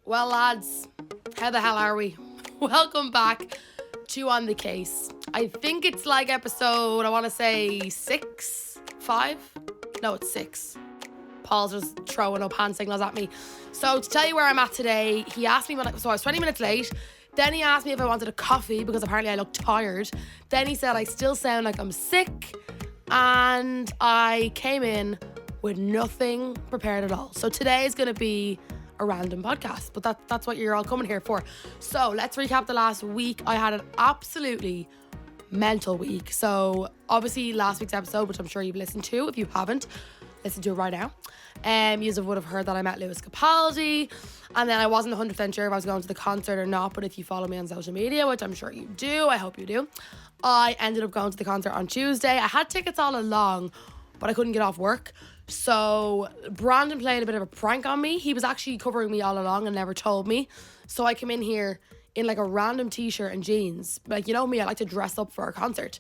Well, lads, how the hell are we? Welcome back to On the Case. I think it's like episode, I want to say 6, 5? No, it's 6. Paul's just throwing up hand signals at me. So to tell you where I'm at today, he asked me so I was 20 minutes late. Then he asked me if I wanted a coffee because apparently I looked tired. Then he said I still sound like I'm sick. And I came in with nothing prepared at all. So today is going to be a random podcast, but that's what you're all coming here for. So let's recap the last week. I had an absolutely mental week. So obviously last week's episode, which I'm sure you've listened to. If you haven't, listen to it right now. You would have heard that I met Lewis Capaldi, and then I wasn't 100% sure if I was going to the concert or not, but if you follow me on social media, which I'm sure you do, I hope you do, I ended up going to the concert on Tuesday. I had tickets all along, but I couldn't get off work. So Brandon played a bit of a prank on me. He was actually covering me all along and never told me. So I came in here in like a random t-shirt and jeans. Like, you know me, I like to dress up for a concert.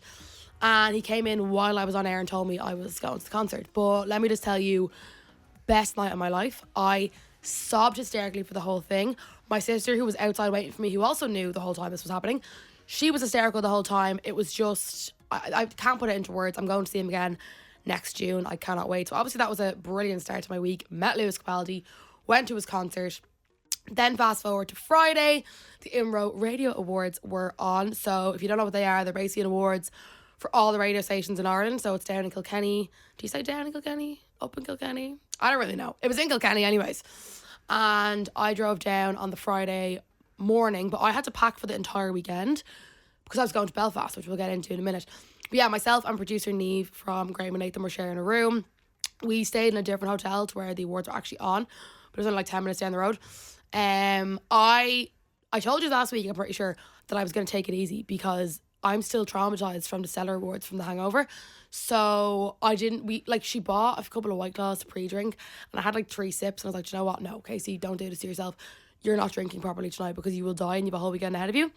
And he came in while I was on air and told me I was going to the concert. But let me just tell you, best night of my life. I sobbed hysterically for the whole thing. My sister, who was outside waiting for me, who also knew the whole time this was happening, she was hysterical the whole time. It was just, I can't put it into words. I'm going to see him again next June. I cannot wait. So obviously that was a brilliant start to my week. Met Lewis Capaldi, went to his concert. Then fast forward to Friday, the IMRO Radio Awards were on. So if you don't know what they are, they're basically an awards for all the radio stations in Ireland. So it's down in Kilkenny. Do you say down in Kilkenny? Up in Kilkenny? I don't really know. It was in Kilkenny anyways. And I drove down on the Friday morning, but I had to pack for the entire weekend because I was going to Belfast, which we'll get into in a minute. But yeah, myself and producer Neve from Graham and Nathan were sharing a room. We stayed in a different hotel to where the awards were actually on, but it was only like 10 minutes down the road. I told you last week, I'm pretty sure, that I was going to take it easy because I'm still traumatized from the Stellar Awards from The Hangover. So she bought a couple of White Claws to pre-drink and I had like 3 sips and I was like, you know what? No, Kasey, don't do this to yourself. You're not drinking properly tonight because you will die and you have a whole weekend ahead of you.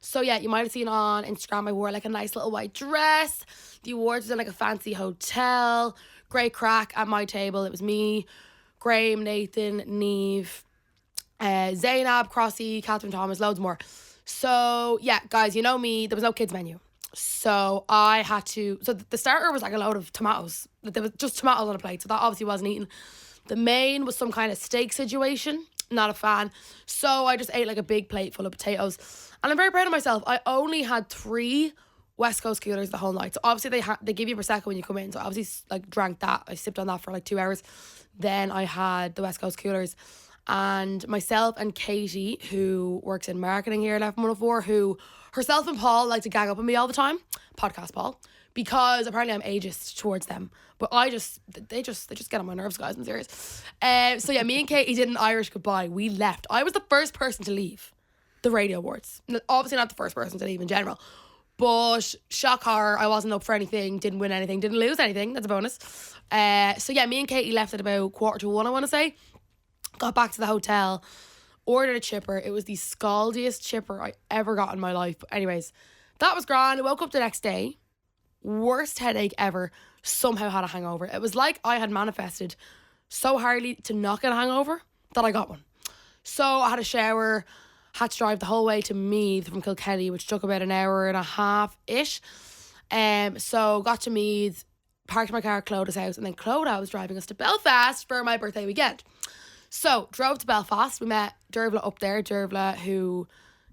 So yeah, you might have seen on Instagram I wore like a nice little white dress. The awards was in like a fancy hotel. Great crack at my table. It was me, Graham, Nathan, Neve, Zainab, Crossy, Catherine Thomas, loads more. So yeah, guys, you know me, there was no kids menu. So I had to, the starter was like a load of tomatoes. There was just tomatoes on a plate, so that obviously wasn't eaten. The main was some kind of steak situation. Not a fan. So I just ate like a big plate full of potatoes. And I'm very proud of myself. I only had 3 West Coast coolers the whole night. So obviously they give you Prosecco when you come in. So I obviously like drank that. I sipped on that for like 2 hours. Then I had the West Coast coolers. And myself and Katie, who works in marketing here at F104, who herself and Paul like to gang up on me all the time. Podcast Paul. Because apparently I'm ageist towards them. But they just get on my nerves, guys. I'm serious. So yeah, me and Katie did an Irish goodbye. We left. I was the first person to leave the Radio Awards. Obviously not the first person to leave in general. But shock horror, I wasn't up for anything, didn't win anything, didn't lose anything. That's a bonus. So yeah, me and Katie left at about 1:45, I want to say. Got back to the hotel, ordered a chipper. It was the scaldiest chipper I ever got in my life. But anyways, that was grand. I woke up the next day. Worst headache ever. Somehow had a hangover. It was like I had manifested so hardly to not get a hangover that I got one. So I had a shower, had to drive the whole way to Meath from Kilkenny, which took about an hour and a half-ish. So got to Meath, parked my car at Clodagh's house, and then Clodagh was driving us to Belfast for my birthday weekend. So drove to Belfast. We met Dervla up there. Dervla, who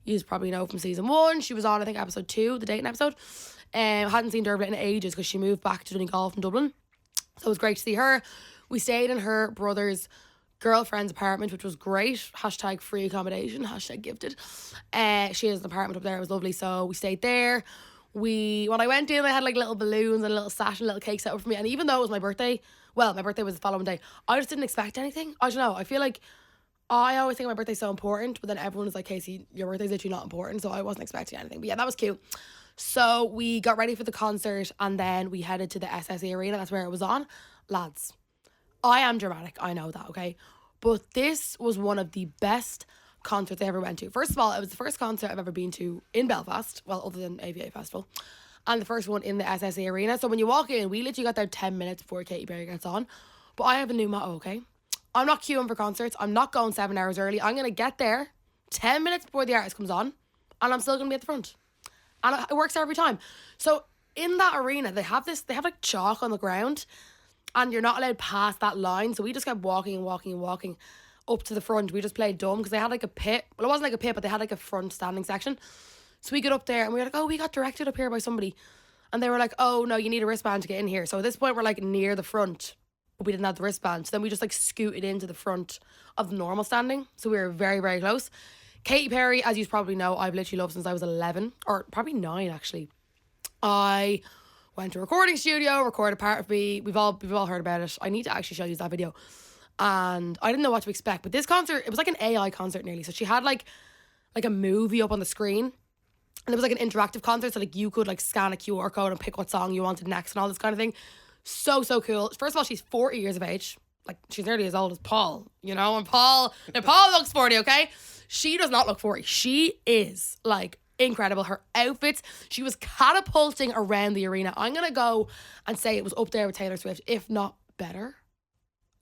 you probably know from season 1. She was on, I think, episode 2, the dating episode. Hadn't seen Dervla in ages because she moved back to Donegal from Dublin. So it was great to see her. We stayed in her brother's girlfriend's apartment, which was great. # free accommodation, # gifted. She has an apartment up there. It was lovely. So we stayed there. When I went in, I had like little balloons and a little sash and a little cake set up for me. And even though it was my birthday, well, my birthday was the following day, I just didn't expect anything. I don't know. I feel like I always think my birthday's so important, but then everyone was like, Kasey, your birthday's literally not important. So I wasn't expecting anything. But yeah, that was cute. So we got ready for the concert and then we headed to the SSE Arena. That's where it was on. Lads, I am dramatic. I know that, okay? But this was one of the best concerts I ever went to. First of all, it was the first concert I've ever been to in Belfast. Well, other than AVA Festival. And the first one in the SSE Arena. So when you walk in, we literally got there 10 minutes before Katy Perry gets on. But I have a new motto, okay? I'm not queuing for concerts. I'm not going 7 hours early. I'm going to get there 10 minutes before the artist comes on, and I'm still going to be at the front. And it works every time. So in that arena, they have like chalk on the ground, and you're not allowed past that line. So we just kept walking and walking and walking up to the front. We just played dumb because they had like a pit. Well, it wasn't like a pit, but they had like a front standing section. So we get up there and we were like, oh, we got directed up here by somebody. And they were like, oh, no, you need a wristband to get in here. So at this point, we're like near the front, but we didn't have the wristband. So then we just like scooted into the front of the normal standing. So we were very, very close. Katy Perry, as you probably know, I've literally loved since I was 11, or probably 9 actually. I went to a recording studio, recorded part of me. We've all heard about it. I need to actually show you that video. And I didn't know what to expect. But this concert, it was like an AI concert nearly. So she had like a movie up on the screen. And it was like an interactive concert. So like you could like scan a QR code and pick what song you wanted next and all this kind of thing. So cool. First of all, she's 40 years of age. Like, she's nearly as old as Paul, you know? And Paul looks 40, okay? She does not look 40. She is, like, incredible. Her outfits, she was catapulting around the arena. I'm going to go and say it was up there with Taylor Swift, if not better.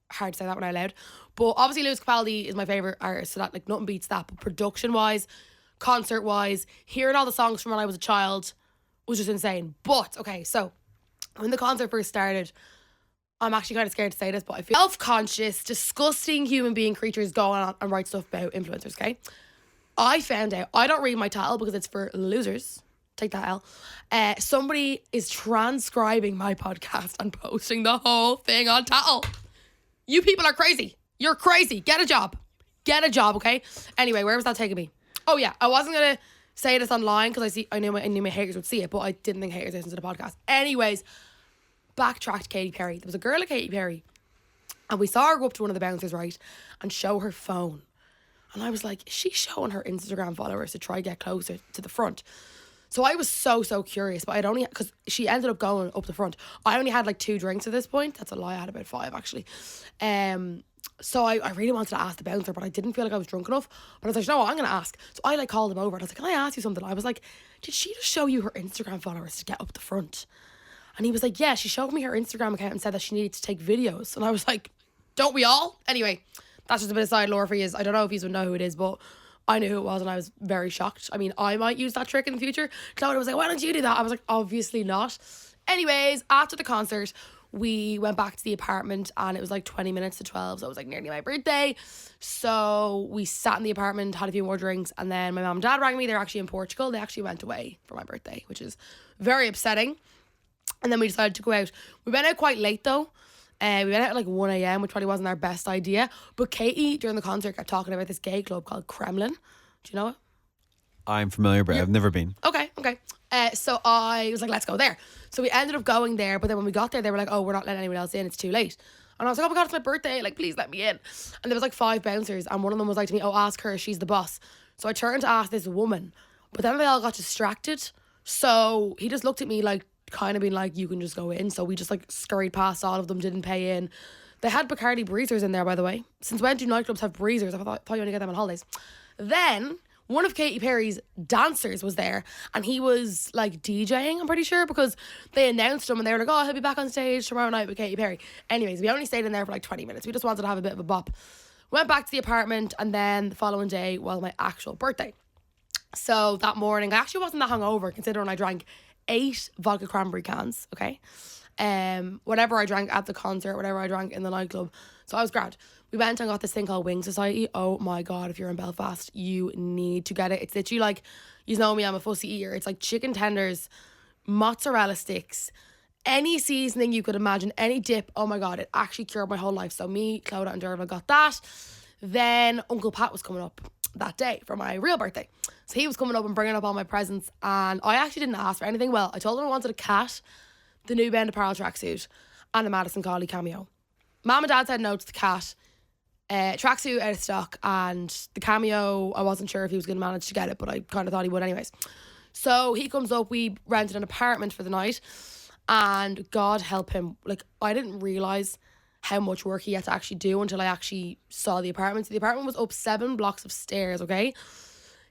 Hard to say that one out loud. But obviously, Lewis Capaldi is my favourite artist, so that, like, nothing beats that. But production-wise, concert-wise, hearing all the songs from when I was a child was just insane. But, okay, so when the concert first started, I'm actually kind of scared to say this, but I feel self-conscious, disgusting human being creatures go on and write stuff about influencers, okay? I found out, I don't read my title because it's for losers. Take that L. Somebody is transcribing my podcast and posting the whole thing on title. You people are crazy. You're crazy. Get a job. Get a job, okay? Anyway, where was that taking me? Oh yeah, I wasn't going to say this online because I knew my haters would see it, but I didn't think haters listened to the podcast. Anyways, backtracked Katy Perry. There was a girl at Katy Perry and we saw her go up to one of the bouncers, right, and show her phone. And I was like, is she showing her Instagram followers to try get closer to the front? So I was so curious, but because she ended up going up the front. I only had like 2 drinks at this point. That's a lie, I had about 5 actually. So I really wanted to ask the bouncer, but I didn't feel like I was drunk enough. But I was like, no, I'm going to ask. So I like called him over and I was like, can I ask you something? I was like, did she just show you her Instagram followers to get up the front? And he was like, yeah, she showed me her Instagram account and said that she needed to take videos. And I was like, don't we all? Anyway, that's just a bit of side lore for you. I don't know if you would know who it is, but I knew who it was and I was very shocked. I mean, I might use that trick in the future. Claudia was like, why don't you do that? I was like, obviously not. Anyways, after the concert, we went back to the apartment and it was like 20 minutes to 12. So it was like nearly my birthday. So we sat in the apartment, had a few more drinks, and then my mum and dad rang me. They're actually in Portugal. They actually went away for my birthday, which is very upsetting. And then we decided to go out. We went out quite late though. We went out at like 1 a.m, which probably wasn't our best idea. But Katie, during the concert, kept talking about this gay club called Kremlin. Do you know it? I'm familiar, but I've never been. Okay. So I was like, let's go there. So we ended up going there. But then when we got there, they were like, oh, we're not letting anyone else in. It's too late. And I was like, oh my God, it's my birthday. Like, please let me in. And there was like 5 bouncers. And one of them was like to me, oh, ask her. She's the boss. So I turned to ask this woman. But then they all got distracted. So he just looked at me like, kind of being like, you can just go in. So we just like scurried past all of them, didn't pay in. They had Bacardi breezers in there, by the way. Since when do nightclubs have breezers? I thought you only get them on holidays. Then one of Katy Perry's dancers was there and he was like DJing, I'm pretty sure, because they announced him and they were like, oh, he'll be back on stage tomorrow night with Katy Perry. Anyways, we only stayed in there for like 20 minutes. We just wanted to have a bit of a bop. Went back to the apartment, and then the following day was my actual birthday. So that morning, I actually wasn't that hungover considering I drank 8 vodka cranberry cans, okay? Whatever I drank at the concert, whatever I drank in the nightclub. So I was grand. We went and got this thing called Wing Society. Oh my God, if you're in Belfast, you need to get it. It's literally like, you know me, I'm a fussy eater. It's like chicken tenders, mozzarella sticks, any seasoning you could imagine, any dip. Oh my God, it actually cured my whole life. So me, Clodagh and Dermot got that. Then Uncle Pat was coming up that day for my real birthday. So he was coming up and bringing up all my presents, and I actually didn't ask for anything. Well, I told him I wanted a cat, the New Bend Apparel tracksuit, and a Madison Cawley cameo. Mum and Dad said no to the cat. Tracksuit out of stock, and the cameo, I wasn't sure if he was going to manage to get it, but I kind of thought he would anyways. So he comes up, we rented an apartment for the night, and God help him, like, I didn't realise how much work he had to actually do until I actually saw the apartment. So the apartment was up 7 blocks of stairs, okay?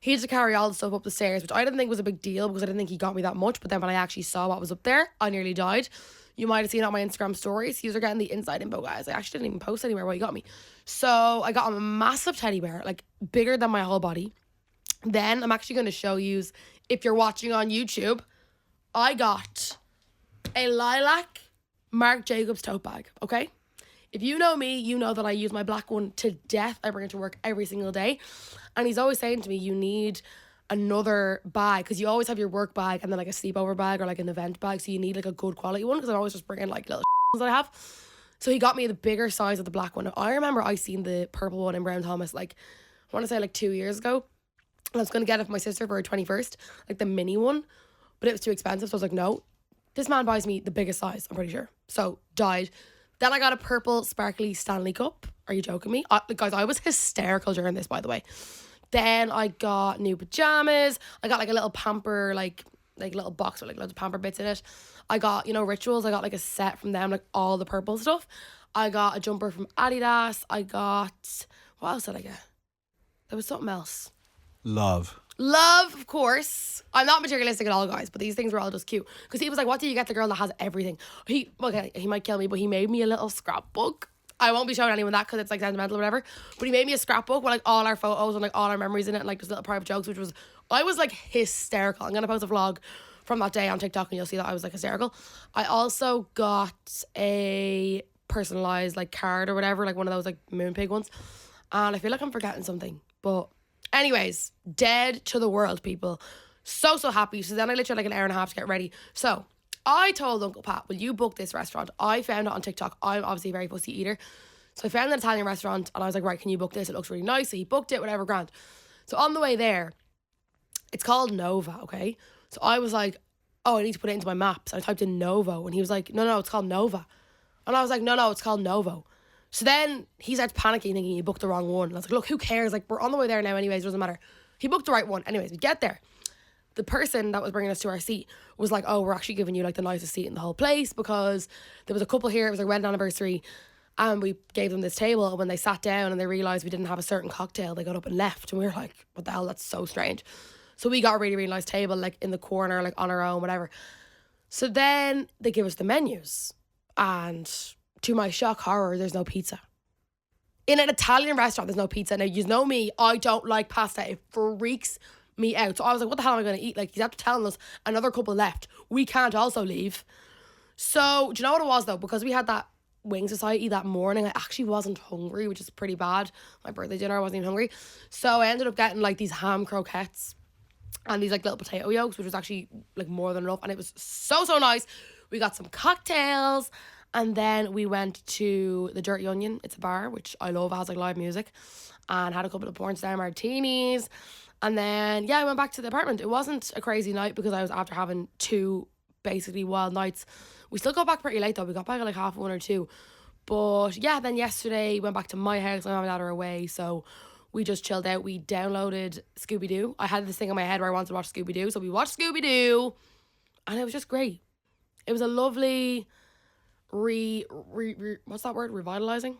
He had to carry all the stuff up the stairs, which I didn't think was a big deal because I didn't think he got me that much. But then when I actually saw what was up there, I nearly died. You might have seen it on my Instagram stories. You're getting the inside info, guys. I actually didn't even post anywhere what he got me. So I got him a massive teddy bear, like bigger than my whole body. Then I'm actually going to show you, if you're watching on YouTube, I got a lilac Marc Jacobs tote bag, okay? If you know me, you know that I use my black one to death. I bring it to work every single day. And he's always saying to me, you need another bag, because you always have your work bag and then like a sleepover bag or like an event bag, so you need like a good quality one, because I always just bring in like little that I have. So he got me the bigger size of the black one. Now, I remember I seen the purple one in Brown Thomas like, I want to say like 2 years ago. And I was going to get it for my sister for her 21st, like the mini one, but it was too expensive, so I was like, no, this man buys me the biggest size, I'm pretty sure. So died. Then I got a purple sparkly Stanley cup. Are you joking me? Guys, I was hysterical during this, by the way. Then I got new pajamas. I got like a little pamper, like little box with like loads of pamper bits in it. I got, Rituals. I got like a set from them, like all the purple stuff. I got a jumper from Adidas. I got, what else did I get? There was something else. Love, of course. I'm not materialistic at all, guys, but these things were all just cute. Because he was like, what do you get the girl that has everything? He might kill me, but he made me a little scrapbook. I won't be showing anyone that because it's like sentimental or whatever. But he made me a scrapbook with like all our photos and like all our memories in it and like just little private jokes, I was like hysterical. I'm going to post a vlog from that day on TikTok and you'll see that I was like hysterical. I also got a personalized like card or whatever, like one of those like Moonpig ones. And I feel like I'm forgetting something. But anyways, dead to the world, people. So happy. So then I literally had like an hour and a half to get ready. So I told Uncle Pat, will you book this restaurant? I found it on TikTok. I'm obviously a very fussy eater. So I found an Italian restaurant and I was like, right, can you book this? It looks really nice. So he booked it, whatever, grand. So on the way there, it's called Nova, okay? So I was like, oh, I need to put it into my maps. I typed in Novo and he was like, no, it's called Nova. And I was like, no, it's called Novo. So then he starts panicking, thinking he booked the wrong one. And I was like, look, who cares? Like, we're on the way there now anyways, doesn't matter. He booked the right one. Anyways, we get there. The person that was bringing us to our seat was like, oh, we're actually giving you like the nicest seat in the whole place because there was a couple here. It was their wedding anniversary. And we gave them this table. And when they sat down and they realised we didn't have a certain cocktail, they got up and left. And we were like, what the hell? That's so strange. So we got a really, really nice table, like in the corner, like on our own, whatever. So then they give us the menus. And to my shock horror, there's no pizza. In an Italian restaurant, there's no pizza. Now, you know me, I don't like pasta. It freaks me out. So I was like, what the hell am I going to eat? Like, he's after telling us another couple left. We can't also leave. So, do you know what it was, though? Because we had that wing society that morning, I actually wasn't hungry, which is pretty bad. My birthday dinner, I wasn't even hungry. So I ended up getting, like, these ham croquettes and these, like, little potato yolks, which was actually, like, more than enough. And it was so nice. We got some cocktails. And then we went to the Dirty Onion. It's a bar, which I love. It has like live music. And had a couple of porn star martinis. And then, I went back to the apartment. It wasn't a crazy night because I was after having 2 basically wild nights. We still got back pretty late though. We got back at like 1:30 or 2. But then yesterday went back to my house. My mum and dad are away. So we just chilled out. We downloaded Scooby-Doo. I had this thing in my head where I wanted to watch Scooby-Doo. So we watched Scooby-Doo. And it was just great. It was a lovely... what's that word? Revitalizing?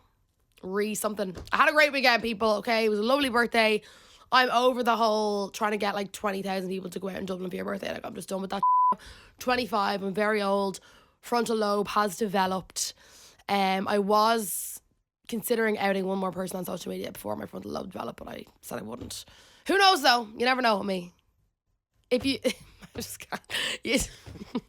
Something. I had a great weekend, people, okay? It was a lovely birthday. I'm over the whole trying to get like 20,000 people to go out in Dublin for your birthday. Like, I'm just done with that. 25, I'm very old. Frontal lobe has developed. I was considering outing one more person on social media before my frontal lobe developed, but I said I wouldn't. Who knows though? You never know with me. If you... I just can't. Yes.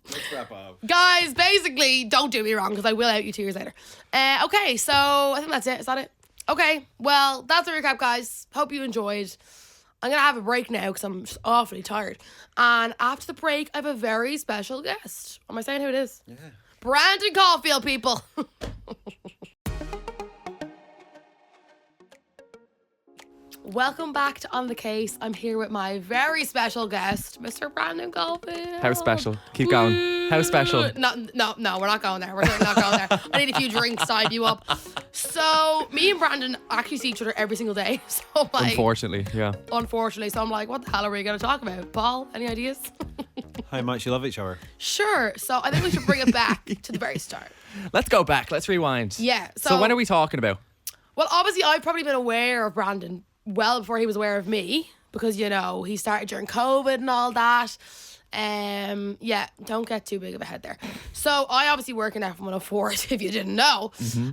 Let's wrap up. Guys, basically, don't do me wrong because I will out you 2 years later. Okay, so I think that's it. Is that it? Okay, well, that's the recap, guys. Hope you enjoyed. I'm going to have a break now because I'm just awfully tired. And after the break, I have a very special guest. Am I saying who it is? Yeah. Brandon Caulfield, people. Welcome back to On The Case. I'm here with my very special guest, Mr. Brandon Caulfield. How special? Keep going. How special? No, we're not going there. We're certainly not going there. I need a few drinks to hype you up. So, me and Brandon actually see each other every single day. So, like... Unfortunately, yeah. Unfortunately. So, I'm like, what the hell are we going to talk about? Paul, any ideas? How much you love each other. Sure. So, I think we should bring it back to the very start. Let's go back. Let's rewind. Yeah. So when are we talking about? Well, obviously, I've probably been aware of Brandon well before he was aware of me because, he started during COVID and all that. Yeah, don't get too big of a head there. So I obviously work in F104, if you didn't know.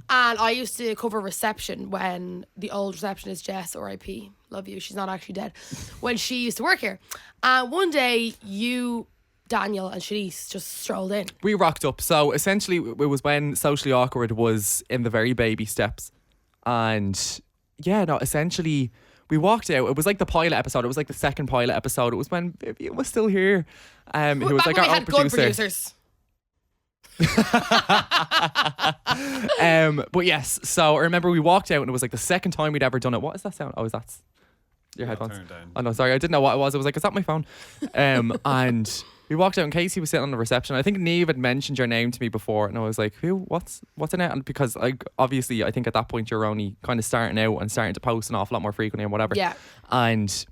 And I used to cover reception when the old receptionist Jess, R.I.P., love you, she's not actually dead, when she used to work here. And one day you, Daniel, and Shanice just strolled in. We rocked up. So essentially, it was when Socially Awkward was in the very baby steps. And yeah, no, essentially, we walked out. It was like the pilot episode. It was like the second pilot episode. It was when Vivian was still here. Who was Back like when our we own had good producer. producers. But yes, so I remember we walked out and it was like the second time we'd ever done it. What is that sound? Oh, that's your headphones. Turn it down. Oh no, sorry, I didn't know what it was. I was like, is that my phone? And we walked out and Kasey was sitting on the reception. I think Niamh had mentioned your name to me before and I was like, who? What's in it? And because I think at that point you're only kind of starting out and starting to post an awful lot more frequently and whatever. Yeah. And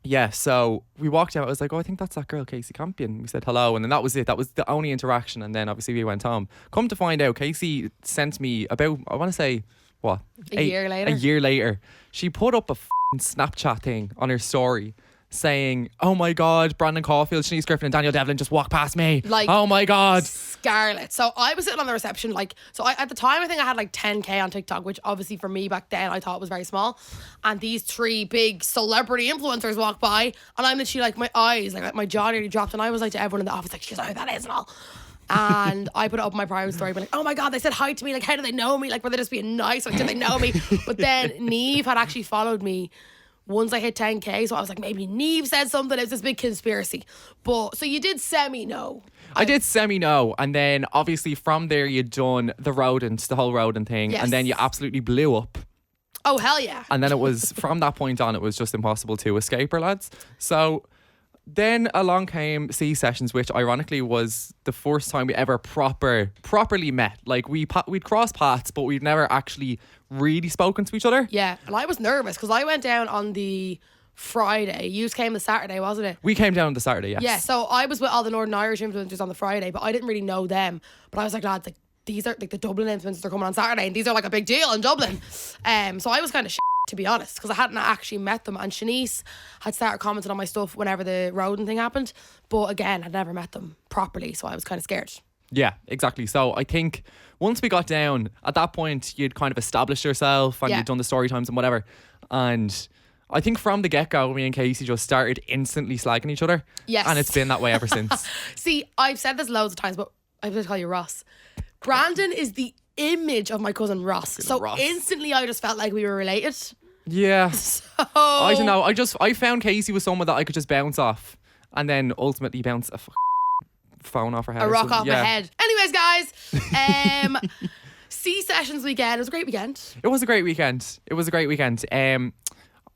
yeah, so we walked out. I was like, oh, I think that's that girl, Kasey Campion. We said hello, and then that was it. That was the only interaction. And then obviously we went home. Come to find out, Kasey sent me about, I want to say, what? A year later? A year later. She put up a Snapchat thing on her story saying, oh my God, Brandon Caulfield, Shanice Griffin and Daniel Devlin just walked past me. Like, oh my God. Scarlet. So I was sitting on the reception, at the time I think I had like 10k on TikTok, which obviously for me back then I thought was very small. And these three big celebrity influencers walked by and I'm literally like, my eyes, like my jaw nearly dropped, and I was like to everyone in the office, like, she's like, who that is and all. And I put it up in my private story, but like, oh my God, they said hi to me. Like, how do they know me? Like, were they just being nice? Like, did they know me? But then Niamh had actually followed me once I hit 10k, so I was like, maybe Niamh said something. It was this big conspiracy. But so you did semi-know. I did semi-know, and then obviously from there you'd done the rodents, the whole rodent thing, Yes. and then you absolutely blew up. Oh, hell yeah. And then it was, from that point on, it was just impossible to escape her, lads. So then along came C-Sessions, which ironically was the first time we ever properly met. Like we'd crossed paths, but we'd never actually really spoken to each other. Yeah, and I was nervous because I went down on the Friday. You came the Saturday, wasn't it? We came down on the Saturday, yes. Yeah, so I was with all the Northern Irish influencers on the Friday, but I didn't really know them. But I was like, lads, like, these are like the Dublin influencers are coming on Saturday, and these are like a big deal in Dublin. So I was kind of to be honest, because I hadn't actually met them. And Shanice had started commenting on my stuff whenever the rodent thing happened, but again, I'd never met them properly, so I was kind of scared. Yeah, exactly. So I think once we got down, at that point, you'd kind of established yourself and you'd done the story times and whatever. And I think from the get-go, me and Kasey just started instantly slagging each other. Yes. And it's been that way ever since. See, I've said this loads of times, but I'm going to call you Ross. Brandon is the image of my cousin Ross. So Ross. Instantly I just felt like we were related. Yeah. So I don't know. I found Kasey was someone that I could just bounce off and then ultimately bounce a phone off her head. a or rock something. off my head. Anyways, guys, C-Sessions weekend. It was a great weekend. It was a great weekend.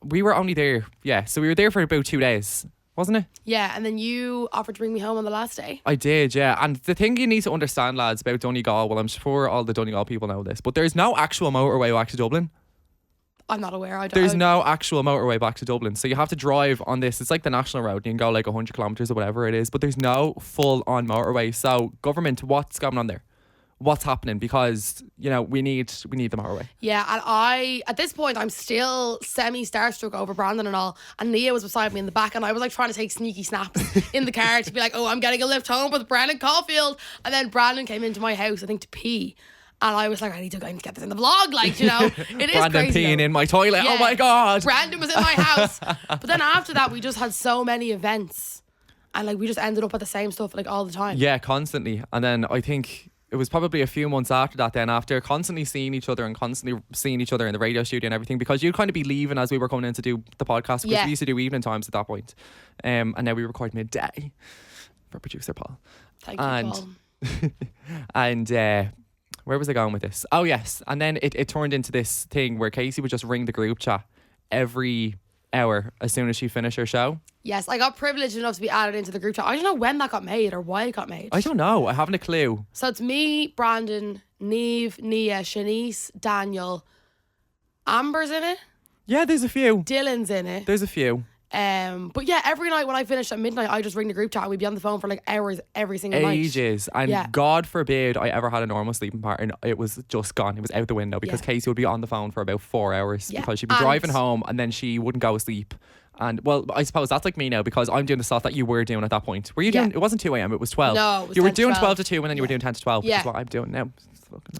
We were only there, so we were there for about 2 days, wasn't it? Yeah, and then you offered to bring me home on the last day. I did, yeah. And the thing you need to understand, lads, about Donegal, well, I'm sure all the Donegal people know this, but there's no actual motorway back to Dublin. I'm not aware. There's no actual motorway back to Dublin. So you have to drive on this. It's like the national road. You can go like 100 kilometres or whatever it is. But there's no full-on motorway. So government, what's going on there? What's happening? Because, we need the motorway. Yeah, and at this point, I'm still semi-starstruck over Brandon and all. And Nia was beside me in the back, and I was like trying to take sneaky snaps in the car to be like, oh, I'm getting a lift home with Brandon Caulfield. And then Brandon came into my house, I think, to pee. And I was like, I need to get this in the vlog. Like, it is Brandon crazy. peeing in my toilet. Yeah. Oh my God. Brandon was in my house. But then after that, we just had so many events. And like, we just ended up at the same stuff like all the time. Yeah, constantly. And then I think it was probably a few months after that then, after constantly seeing each other and constantly seeing each other in the radio studio and everything, because you'd kind of be leaving as we were coming in to do the podcast, because we used to do evening times at that point. And now we record midday for producer Paul. Thank you, Paul. And where was I going with this? Oh yes. And then it turned into this thing where Kasey would just ring the group chat every hour as soon as she finished her show. Yes, I got privileged enough to be added into the group chat. I don't know when that got made or why it got made. I don't know. I haven't a clue. So it's me, Brandon, Niamh, Nia, Shanice, Daniel. Amber's in it. Yeah, there's a few. Dylan's in it. There's a few. But yeah, every night when I finished at midnight, I just ring the group chat and we'd be on the phone for like hours every single night. Ages. And God forbid I ever had a normal sleeping pattern. It was just gone. It was out the window because Kasey would be on the phone for about 4 hours because she'd be driving home and then she wouldn't go to sleep. And well, I suppose that's like me now because I'm doing the stuff that you were doing at that point. Were you doing? It wasn't 2 a.m. It was 12. No, it was you were 10 to doing 12. 12 to 2, and then you were doing 10 to 12, which Yeah. is what I'm doing now.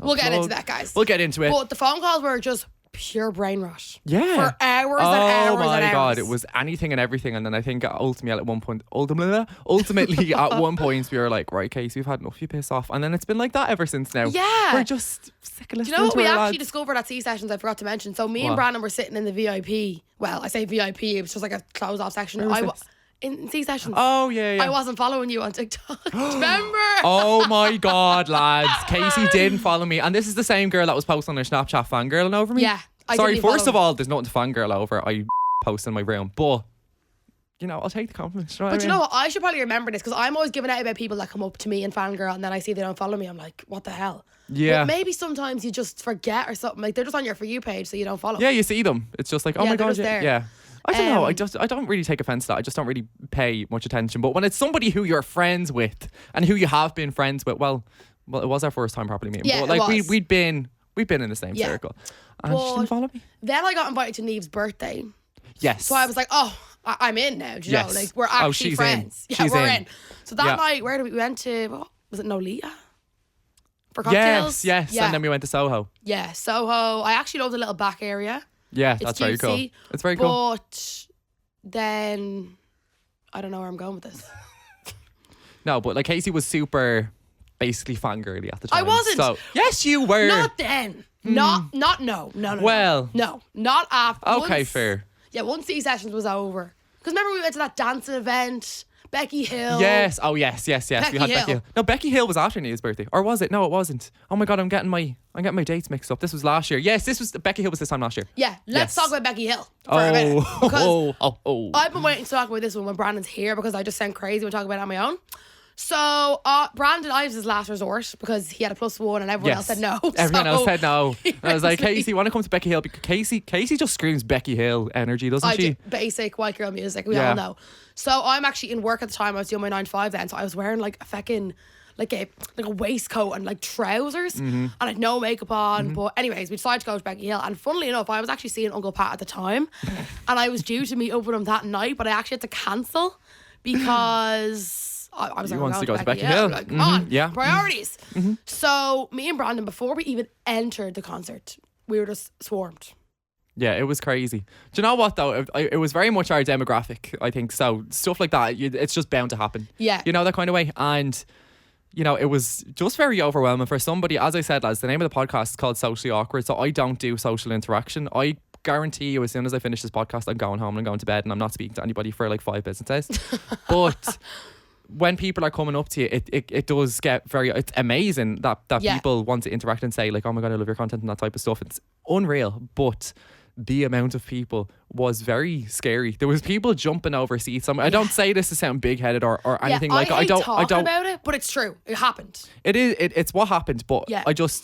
We'll get into that, guys. We'll get into it. But the phone calls were just pure brain rot. Yeah. For hours and hours Oh my and hours. God, it was anything and everything. And then I think ultimately at one point, ultimately at one point we were like, right, Kase, we've had enough, you piss off. And then it's been like that ever since now. Yeah. We're just sick of listening Do you know what to we our actually lads. discovered at C-Sessions? I forgot to mention. So me and What? Brandon were sitting in the VIP. Well, I say VIP, it was just like a closed off section. Where was this? In C-Sessions. Oh, yeah. I wasn't following you on TikTok. Remember? Oh my God, lads. Casey didn't follow me. And this is the same girl that was posting on her Snapchat fangirling over me. Yeah. I Sorry, didn't first follow of all, there's nothing to fangirl over. I post in my room. But, you know, I'll take the compliment. You know what But I you mean? know what? I should probably remember this because I'm always giving out about people that come up to me and fangirl and then I see they don't follow me. I'm like, what the hell? Yeah. But maybe sometimes you just forget or something. Like they're just on your For You page so you don't follow. Yeah, you see them. It's just like, oh Yeah, my they're God. just there. Yeah. I don't know. Um, I don't really take offense to that. I just don't really pay much attention. But when it's somebody who you're friends with and who you have been friends with, well, it was our first time properly meeting. Yeah, but like it was. we'd been in the same Yeah. circle. And she But didn't follow me. Then I got invited to Neve's birthday. Yes. So I was like, oh, I'm in now. Do you Yes. know? Like, we're Oh, actually she's in. friends. Yeah, She's we're in. in. So that Yeah. night, where did we went to? What was it? Nolita? For cocktails? Yes. Yeah. And then we went to Soho. Yeah, Soho. I actually love the little back area. Yeah, It's that's very cool. cutesy, It's very cool. But then I don't know where I'm going with this. No, but like Casey was super basically fangirly at the time. I wasn't. So yes, you were. Not then. No. Well. No, not after. Okay, Once- fair. Yeah, once C-Sessions was over. Because remember we went to that dancing event, Becky Hill. Yes. Oh, yes. We Becky had Becky Hill. Hill. No, Becky Hill was after Nia's birthday, or was it? No, it wasn't. Oh my God, I'm getting my dates mixed up. This was last year. Yes, this was Becky Hill was this time last year. Yeah, let's Yes. talk about Becky Hill for a minute. Because Oh. I've been waiting to talk about this one when Brandon's here because I just sound crazy when talking about it on my own. So Brandon, I was his last resort because he had a +1 and everyone else said no. Everyone So else said no. he And I was like, went to me. Casey, want to come to Becky Hill? Because Casey just screams Becky Hill energy, doesn't I she? do basic white girl music, we Yeah. all know. So I'm actually in work at the time. I was doing my 9 to 5 then, so I was wearing like a fucking like a waistcoat and like trousers, Mm-hmm. and I had no makeup on. But anyways, we decided to go to Becky Hill, and funnily enough, I was actually seeing Uncle Pat at the time, and I was due to meet up with him that night, but I actually had to cancel because I was He like, wants "I'm to going go to Becky Hill." Like, come on, Yeah. priorities. So me and Brandon, before we even entered the concert, we were just swarmed. Yeah, it was crazy. Do you know what though? It was very much our demographic, I think. So stuff like that, it's just bound to happen. Yeah. You know, that kind of way. And, you know, it was just very overwhelming for somebody. As I said, lads, the name of the podcast is called Socially Awkward. So I don't do social interaction. I guarantee you as soon as I finish this podcast, I'm going home and I'm going to bed and I'm not speaking to anybody for like 5 business days. But when people are coming up to you, it does get it's amazing that Yeah. people want to interact and say like, oh my God, I love your content and that type of stuff. It's unreal. But the amount of people was very scary. There was people jumping over seats. I don't say this to sound big-headed or anything like I I don't about it, but it's true. It happened. it's what happened, but Yeah.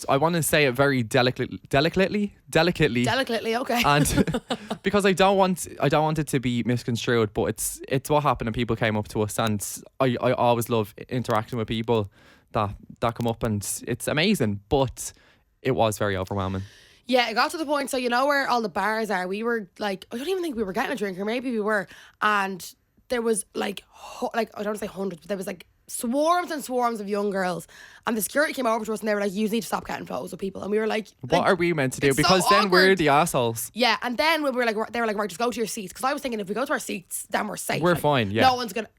I want to say it very delicately, Delicately, okay. and because I don't want it to be misconstrued, but it's what happened and people came up to us, and I always love interacting with people that come up, and it's amazing, but it was very overwhelming. Yeah, it got to the point, so you know where all the bars are, we were like, I don't even think we were getting a drink, or maybe we were, and there was like I don't want to say hundreds, but there was like swarms and swarms of young girls, and the security came over to us and they were like, you need to stop getting photos with people, and we were like, What are we meant to do? it's so Because then we're awkward. the assholes. Yeah, and then we were like, they were like, right, just go to your seats, because I was thinking if we go to our seats, then we're safe. We're Like, fine, yeah. No one's gonna,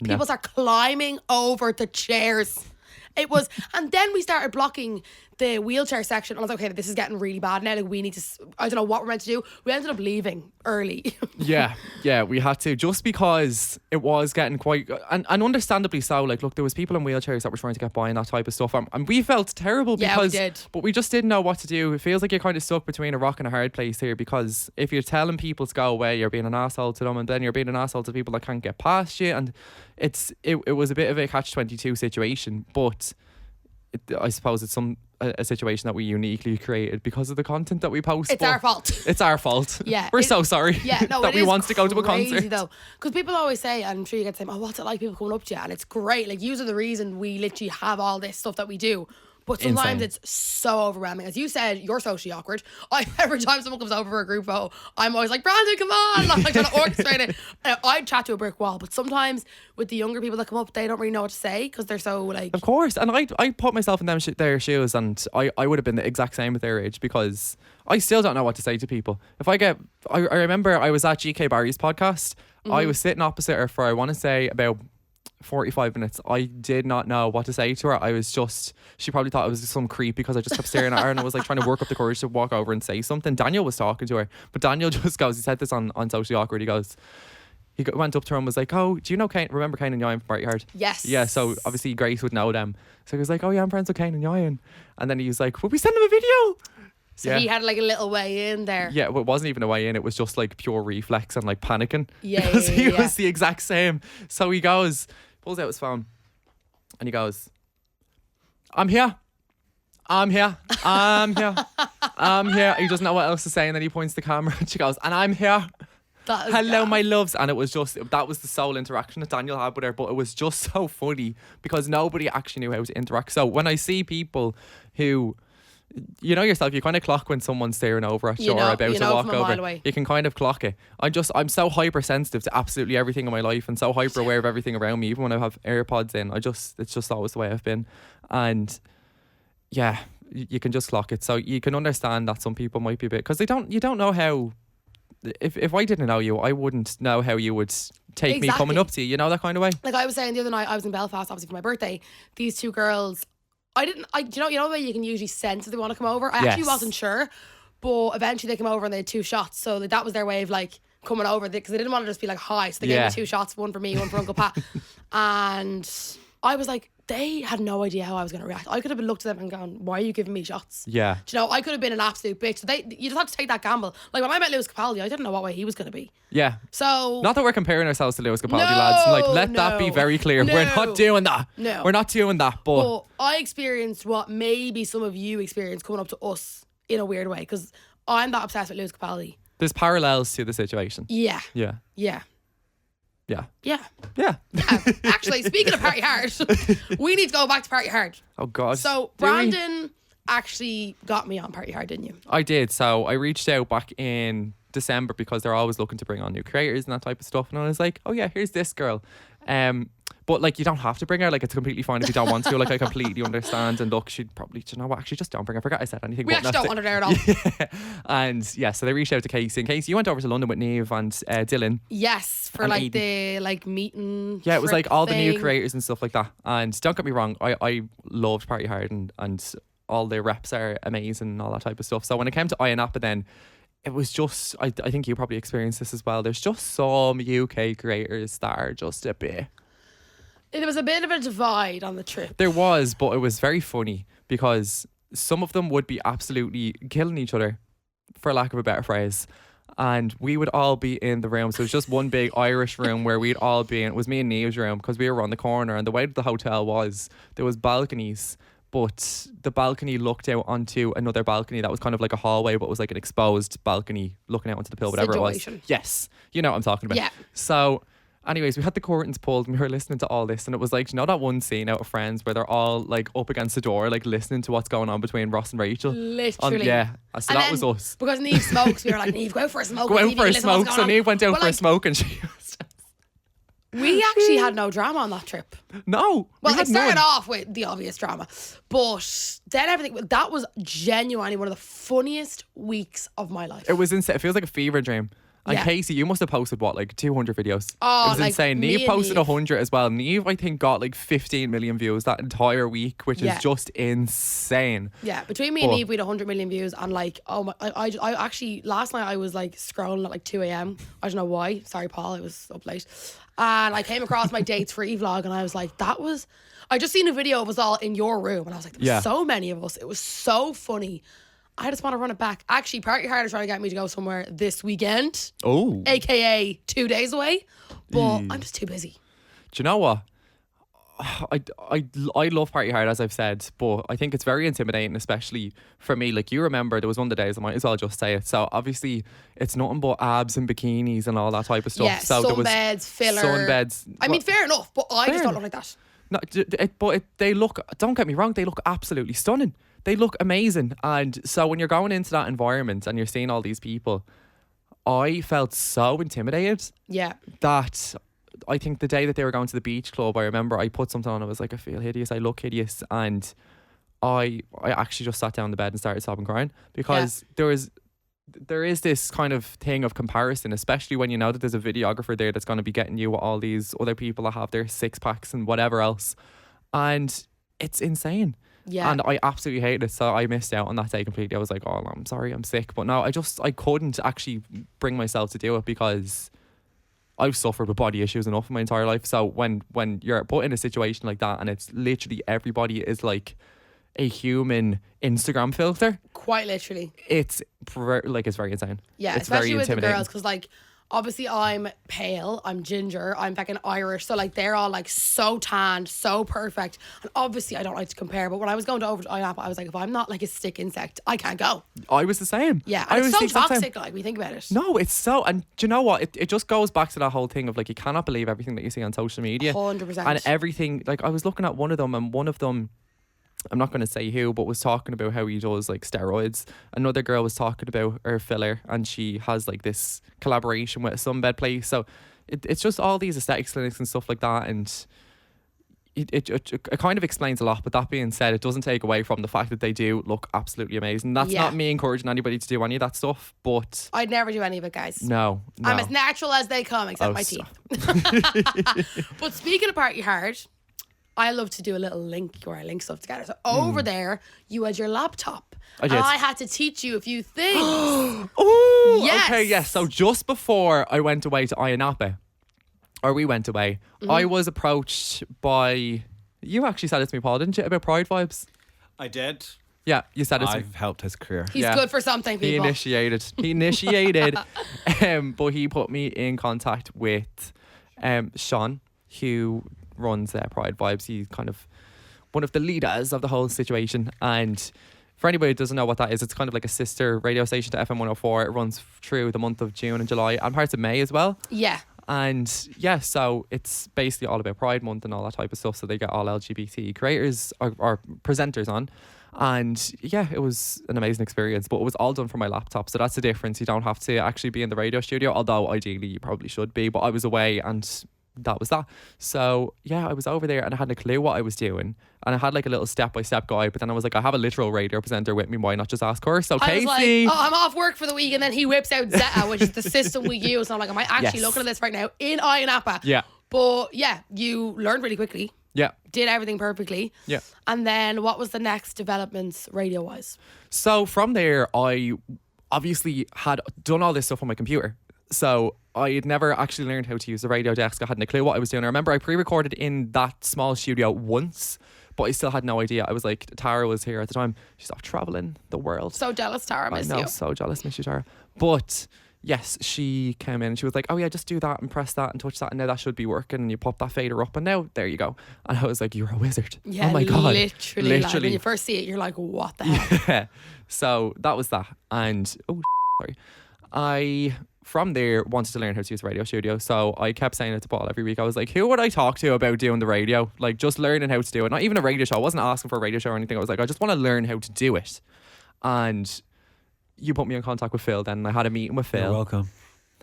people start climbing over the chairs. It was, and then we started blocking the wheelchair section. I was like, okay, this is getting really bad now. Like, we need to, I don't know what we're meant to do. We ended up leaving early. Yeah, we had to, just because it was getting quite, and understandably so. Like, look, there was people in wheelchairs that were trying to get by and that type of stuff, and we felt terrible Yeah, we because, did. but we just didn't know what to do. It feels like you're kind of stuck between a rock and a hard place here, because if you're telling people to go away, you're being an asshole to them, and then you're being an asshole to people that can't get past you, and it was a bit of a catch-22 situation, but I suppose it's a situation that we uniquely created because of the content that we post. It's but our fault. It's our fault. Yeah, We're so sorry. Yeah, no, that it we is want to go to a crazy concert. though, because people always say, and I'm sure you get the same, oh, what's it like people coming up to you, and it's great. Like, usually the reason we literally have all this stuff that we do, But sometimes Insane. it's so overwhelming. As you said, you're socially awkward. Every time someone comes over for a group photo, I'm always like, Brandon, come on. I'm like trying to orchestrate it. I'd chat to a brick wall. But sometimes with the younger people that come up, they don't really know what to say because they're so like... Of course. And I put myself in their shoes, and I would have been the exact same at their age, because I still don't know what to say to people. If I remember I was at GK Barry's podcast. I was sitting opposite her for, I want to say, about 45 minutes. I did not know what to say to her. I was just, she probably thought I was some creep because I just kept staring at her, and I was like trying to work up the courage to walk over and say something. Daniel was talking to her, but Daniel just goes, he said this on Socially Awkward, went up to her and was like, oh, do you know Kane? Remember Kane and Ryan from Party Hard? Yes. Yeah, so obviously Grace would know them. So he was like, oh yeah, I'm friends with Kane and Ryan. And then he was like, will we send them a video? So he had like a little way in there. Yeah, well, it wasn't even a way in. It was just like pure reflex and like panicking. Yeah, because yeah, he yeah. was the exact same. So he goes, pulls out his phone, and he goes, I'm here. I'm here. I'm here. I'm here. He doesn't know what else to say, and then he points the camera, and she goes, and I'm here. Hello, my loves. And it was just, that was the sole interaction that Daniel had with her, but it was just so funny because nobody actually knew how to interact. So when I see people who, you know yourself, you kind of clock when someone's staring over at you or about to walk from a mile over. away. You can kind of clock it. I'm so hypersensitive to absolutely everything in my life, and so hyper aware of everything around me. Even when I have AirPods in, it's just always the way I've been. And yeah, you can just clock it. So you can understand that some people might be a bit, because you don't know how. If I didn't know you, I wouldn't know how you would take me coming up to you. You know, that kind of way. Like I was saying the other night, I was in Belfast, obviously for my birthday. These two girls, you know the way you can usually sense if they want to come over. I actually wasn't sure, but eventually they came over and they had 2 shots. So that was their way of like coming over, because they didn't want to just be like hi. So they gave me 2 shots, one for me, one for Uncle Pat. And I was like, they had no idea how I was going to react. I could have been looked at them and gone, why are you giving me shots? Yeah. Do you know, I could have been an absolute bitch. So you just have to take that gamble. Like when I met Lewis Capaldi, I didn't know what way he was going to be. Yeah. So... Not that we're comparing ourselves to Lewis Capaldi, lads. Like, let that be very clear. No. We're not doing that. No. We're not doing that. But I experienced what maybe some of you experienced coming up to us in a weird way, because I'm that obsessed with Lewis Capaldi. there's parallels to the situation. Yeah. Yeah. Yeah. Yeah. Yeah. Yeah. Yeah. Actually, speaking of Party Hard, we need to go back to Party Hard. Oh, God. So, Brandon actually got me on Party Hard, didn't you? I did. So I reached out back in December because they're always looking to bring on new creators and that type of stuff. And I was like, oh, yeah, here's this girl. But like, you don't have to bring her. Like, it's completely fine if you don't want to. Like, I completely understand. And look, she'd probably, do you know what? Actually, just don't bring her. I forgot I said anything. We actually don't want her there at all. Yeah. And yeah, so they reached out to Kasey. And Kasey, you went over to London with Neve and Dylan. Yes, for And like Aiden. the like meeting. Yeah, it was like all the new thing. creators and stuff like that. And don't get me wrong, I loved Party Hard and all the reps are amazing and all that type of stuff. So when it came to IMRO then, it was just, I think you probably experienced this as well. There's just some UK creators that are just a bit. There was a bit of a divide on the trip. There was, but it was very funny because some of them would be absolutely killing each other, for lack of a better phrase. And we would all be in the room. So it was just one big Irish room where we'd all be in. It was me and Neve's room because we were on the corner. And the way that the hotel was, there was balconies. But the balcony looked out onto another balcony that was kind of like a hallway, but was like an exposed balcony looking out onto the pill, whatever Situation. it was. Yes. You know what I'm talking about. Yeah. So anyways, we had the curtains pulled and we were listening to all this, and it was like, you know that one scene out of Friends where they're all like up against the door, like listening to what's going on between Ross and Rachel? Literally. Yeah. So And that then, was us. Because Neve smokes, we were like, Neve, go out for a smoke. Go with out Neve, for a listen to what's smoke. going So on. Neve went out But, for a like, smoke and she was We actually had no drama on that trip. no. Well, we it had started none. off with the obvious drama, but then everything, that was genuinely one of the funniest weeks of my life. It was insane. It feels like a fever dream. And Yeah. Kasey, you must have posted what, like 200 videos? Oh, it was like, insane. me Neve and posted Neve. 100 as well. Neve, I think, got like 15 million views that entire week, which Yeah. is just insane. Yeah, between me and But- Neve, we had 100 million views, and like, oh my, I actually, last night I was like scrolling at like 2 a.m. I don't know why. Sorry, Paul, I was up late. And I came across my dates free vlog, and I was like, I just seen a video of us all in your room, and I was like, there were Yeah. so many of us. It was so funny. I just want to run it back. Actually, Party Hard is trying to get me to go somewhere this weekend, Oh. Do aka 2 days away, but I'm just too busy. you know what? I love Party Hard, as I've said, but I think it's very intimidating, especially for me. Like, you remember, there was one of the days, I might as well just say it. So obviously, it's nothing but abs and bikinis and all that type of stuff. Yeah, so there was sunbeds, filler. sunbeds. I mean, fair enough, but I just Fair don't look like that. No, they look, don't get me wrong, they look absolutely stunning. They look amazing. And so when you're going into that environment and you're seeing all these people, I felt so intimidated Yeah. that I think the day that they were going to the beach club, I remember I put something on. I was like, I feel hideous, I look hideous. And I actually just sat down in the bed and started sobbing crying because there is this kind of thing of comparison, especially when you know that there's a videographer there that's going to be getting you all these other people that have their six packs and whatever else. And it's insane. Yeah. And I absolutely hated it. So I missed out on that day completely. I was like, oh, I'm sorry, I'm sick. But no, I couldn't actually bring myself to do it because I've suffered with body issues enough in my entire life. So when you're put in a situation like that and it's literally everybody is like a human Instagram filter, Quite literally. it's very insane. Yeah, it's especially very with the intimidating. girls, because like obviously I'm pale, I'm ginger, I'm fucking Irish, so like they're all like so tanned, so perfect, and obviously I don't like to compare, but when I was going over to IMRO, I was like, if I'm not like a stick insect, I can't go. I was the same. Yeah, I and was it's the so exact same. toxic, like we think about it. No, it's so, and do you know what? It just goes back to that whole thing of like, you cannot believe everything that you see on social media. 100%. And everything, like I was looking at one of them, and one of them, I'm not going to say who, but was talking about how he does like steroids. Another girl was talking about her filler, and she has like this collaboration with a sunbed place. So it's just all these aesthetics clinics and stuff like that, and it kind of explains a lot. But that being said, it doesn't take away from the fact that they do look absolutely amazing. That's Yeah. not me encouraging anybody to do any of that stuff, but I'd never do any of it, guys. no. I'm as natural as they come, except my teeth. But speaking of party hard, I love to do a little link where I link stuff together. So over there, you had your laptop. I did. And I had to teach you a few things. Oh, Yes. okay, yes. So just before I went away to Ayia or we went away, I was approached by, you actually said it to me, Paul, didn't you, about Pride Vibes? I did. Yeah, you said it to me. I've helped his career. He's Yeah. good for something, He people. initiated. But he put me in contact with Sean, who runs Pride Vibes. He's kind of one of the leaders of the whole situation. And for anybody who doesn't know what that is, it's kind of like a sister radio station to FM104. It runs through the month of June and July and parts of May as well. Yeah. And yeah, so it's basically all about Pride Month and all that type of stuff. So they get all LGBT creators or presenters on. And yeah, it was an amazing experience, but it was all done from my laptop. So that's the difference. You don't have to actually be in the radio studio, although ideally you probably should be. But I was away and that was that. So yeah, I was over there and I hadn't a clue what I was doing. And I had like a little step-by-step guide, but then I was like, I have a literal radio presenter with me, why not just ask her? So I was Kasey. like, oh, I'm off work for the week, and then he whips out Zeta, which is the system we use. And I'm like, am I actually Yes. looking at this right now in Ayia? Yeah. But yeah, you learned really quickly, Yeah. did everything perfectly. Yeah. And then what was the next developments radio-wise? So from there, I obviously had done all this stuff on my computer. So I had never actually learned how to use the radio desk. I hadn't a clue what I was doing. I remember I pre-recorded in that small studio once, but I still had no idea. I was like, Tara was here at the time. She's off traveling the world. So jealous, Tara, I miss know, you. so jealous, miss you, Tara. But yes, she came in and she was like, oh yeah, just do that and press that and touch that and now that should be working and you pop that fader up and now there you go. And I was like, you're a wizard. Yeah, oh my God. literally. Like, when you first see it, you're like, what the hell? Yeah. So that was that. And sorry. From there wanted to learn how to use a radio studio. So I kept saying it to Paul every week. I was like, who would I talk to about doing the radio? Like just learning how to do it. Not even a radio show. I wasn't asking for a radio show or anything. I was like, I just want to learn how to do it. And you put me in contact with Phil then. And I had a meeting with Phil. You're welcome.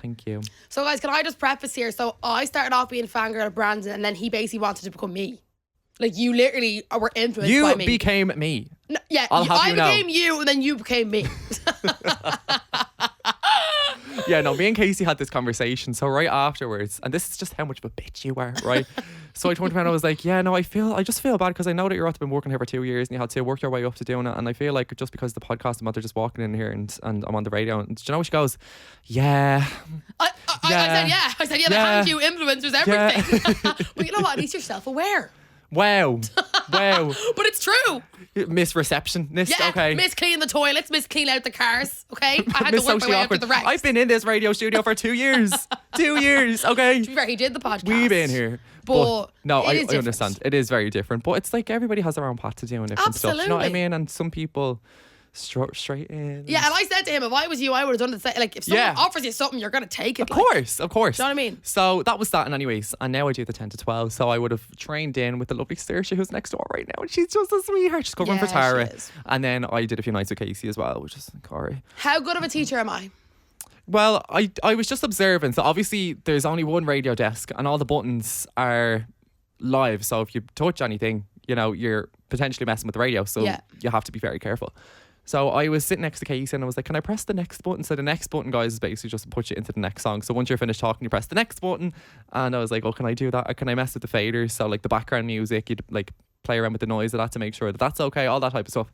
Thank you. So guys, can I just preface here? So I started off being a fangirl of Brandon, and then he basically wanted to become me. Like you literally were influenced by You me. became me. No, yeah, I'll have I you know. became you, and then you became me. Yeah, no, me and Kasey had this conversation. So right afterwards, and this is just how much of a bitch you are, right? So I turned around and I was like, yeah, no, I just feel bad because I know that you're been working here for 2 years and you had to work your way up to doing it. And I feel like just because the podcast, I'm not just walking in here and I'm on the radio. And do you know, she goes, yeah. I said, yeah. I said, yeah, they hand you influencers, everything. But you know what? At least you're self-aware. Wow. Wow. But it's true. Misreceptionist. Yeah, Okay. miss clean the toilets, miss clean out the cars. Okay, I had to work my Socially way up to Awkward. the rest. I've been in this radio studio for 2 years. 2 years. Okay. To be fair, he did the podcast. We've been here. But no, it I is different. understand. It is very different. But it's like everybody has their own path to doing different stuff. Do you know what I Absolutely. mean? And some people straight in. Yeah, and I said to him, if I was you, I would have done the same. Like, if someone offers you something, you're going to take it. Of course. Do you know what I mean? So that was that, and anyways, and now I do the 10 to 12. So I would have trained in with the lovely Saoirse who's next door right now, and she's just a sweetheart. She's covering for Tara. And then I did a few nights with Kasey as well, which is Corey. How good of a teacher am I? Well, I was just observing. So obviously there's only one radio desk and all the buttons are live. So if you touch anything, you know, you're potentially messing with the radio. So you have to be very careful. So I was sitting next to Kasey and I was like, can I press the next button? So the next button, guys, is basically just to put you into the next song. So once you're finished talking, you press the next button. And I was like, oh, can I do that? Can I mess with the faders? So like the background music, you'd like play around with the noise of that to make sure that that's okay, all that type of stuff.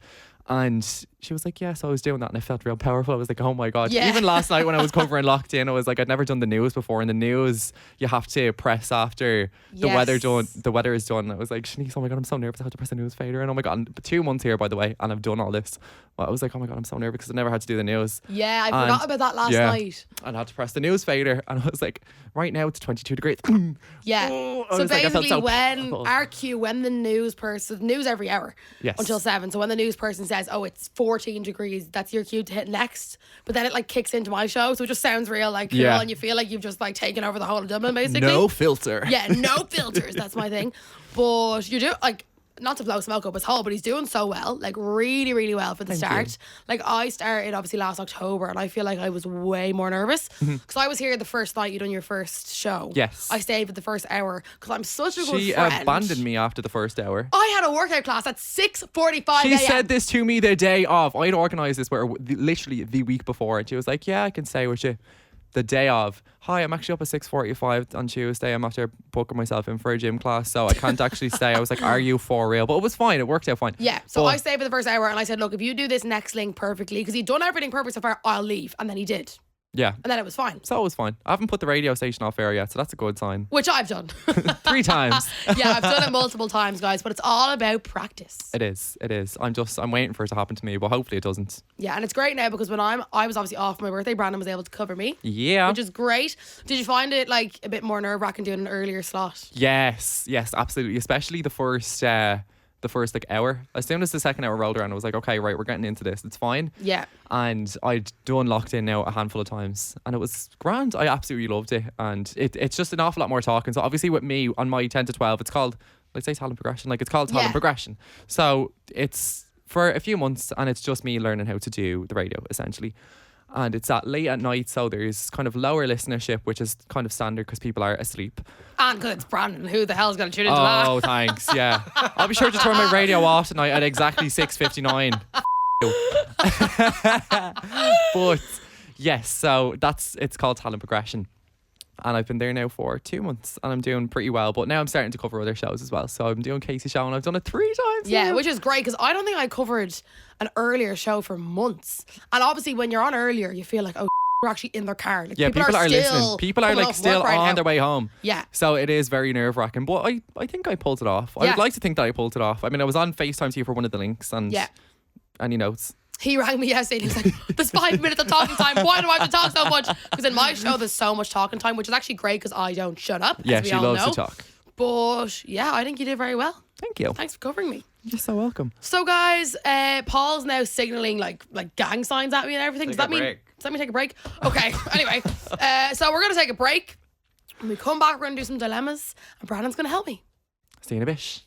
And she was like, yeah, so I was doing that and I felt real powerful. I was like, oh my God. Yeah. Even last night when I was covering Locked In, I was like, I'd never done the news before. And the news, you have to press after the weather is done. I was like, Shanice, oh my God, I'm so nervous. I had to press the news fader. And oh my God, and 2 months here, by the way, and I've done all this. But I was like, oh my God, I'm so nervous because I never had to do the news. Yeah, I forgot about that last night. And I had to press the news fader. And I was like, right now it's 22 degrees. Yeah. So basically powerful. when the news every hour until 7. So when the news person says, oh, it's 14 degrees, that's your cue to hit next. But then it like kicks into my show. So it just sounds real like cool and you feel like you've just like taken over the whole of Dublin basically. No filter. Yeah, no filters. That's my thing. But you do like, not to blow smoke up his hole, but he's doing so well, like really, really well for the start. Like I started obviously last October and I feel like I was way more nervous because I was here the first night you done your first show. Yes. I stayed for the first hour because I'm such a good friend. She abandoned me after the first hour. I had a workout class at 6:45 She a.m. said this to me the day of. I'd organised this where literally the week before, and she was like, yeah, I can stay with you. The day of, hi, I'm actually up at 6:45 on Tuesday. I'm after booking myself in for a gym class, so I can't actually stay. I was like, are you for real? But it was fine. It worked out fine. Yeah. So I stayed for the first hour and I said, look, if you do this next link perfectly, because he'd done everything perfect so far, I'll leave. And then he did. Yeah. And then it was fine. So it was fine. I haven't put the radio station off air yet, so that's a good sign. Which I've done. 3 times. Yeah, I've done it multiple times, guys, but it's all about practice. It is. I'm waiting for it to happen to me, but hopefully it doesn't. Yeah, and it's great now because when I was obviously off for my birthday, Brandon was able to cover me. Yeah. Which is great. Did you find it like a bit more nerve-wracking doing an earlier slot? Yes, absolutely. Especially the first like hour. As soon as the second hour rolled around, I was like, okay, right, we're getting into this. It's fine. Yeah. And I'd done Locked In now a handful of times and it was grand. I absolutely loved it. And it's just an awful lot more talking. So obviously with me on my 10 to 12, it's called, let's say talent progression. Like it's called talent progression. So it's for a few months and it's just me learning how to do the radio essentially. And it's at late at night, so there's kind of lower listenership, which is kind of standard because people are asleep. And because it's Brandon, who the hell's going to tune into that? Oh, thanks, yeah. I'll be sure to turn my radio off tonight at exactly 6:59. But yes, so it's called talent progression. And I've been there now for 2 months and I'm doing pretty well. But now I'm starting to cover other shows as well. So I'm doing Kasey show and I've done it 3 times. Yeah, now. which is great because I don't think I covered an earlier show for months. And obviously when you're on earlier, you feel like, oh, we're actually in their car. Like, yeah, people are listening. People are like still on their way home. Yeah. So it is very nerve wracking. But I think I pulled it off. I would like to think that I pulled it off. I mean, I was on FaceTime to you for one of the links and you know, he rang me yesterday and he was like, there's 5 minutes of talking time. Why do I have to talk so much? Because in my show, there's so much talking time, which is actually great because I don't shut up. Yeah, as we she all loves know. to talk. But yeah, I think you did very well. Thank you. Thanks for covering me. You're so welcome. So guys, Paul's now signalling like gang signs at me and everything. Does that mean take a break? Okay. Anyway, so we're gonna take a break. When we come back, we're gonna do some dilemmas, and Brandon's gonna help me. See you in a bit.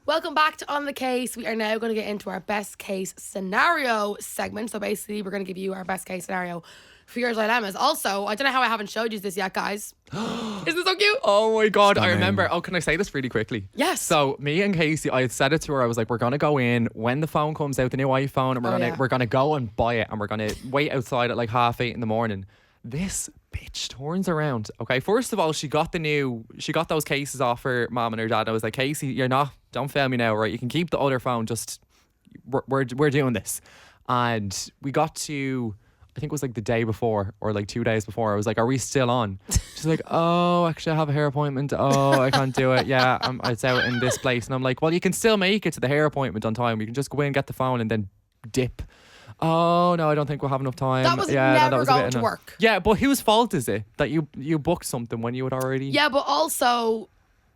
Welcome back to On the Case. We are now going to get into our best case scenario segment. So basically, we're going to give you our best case scenario for your dilemmas. Also, I don't know how I haven't showed you this yet, guys. Isn't this so cute? Oh my God, Stunning. I remember. Oh, can I say this really quickly? Yes. So me and Kasey, I had said it to her. I was like, we're gonna go in when the phone comes out, the new iPhone, and we're gonna go and buy it, and we're gonna wait outside at like 8:30 in the morning. This bitch turns around. Okay, first of all, she got those cases off her mom and her dad. I was like, Kasey, don't fail me now, right? You can keep the other phone. Just we're doing this. And we got to, I think it was like the day before or like 2 days before. I was like, are we still on? She's like, oh, actually I have a hair appointment. Oh, I can't do it. Yeah, it's out in this place. And I'm like, well, you can still make it to the hair appointment on time. You can just go in, get the phone and then dip. Oh no, I don't think we'll have enough time. That was never going to work. Yeah, but whose fault is it that you booked something when you had already? Yeah, but also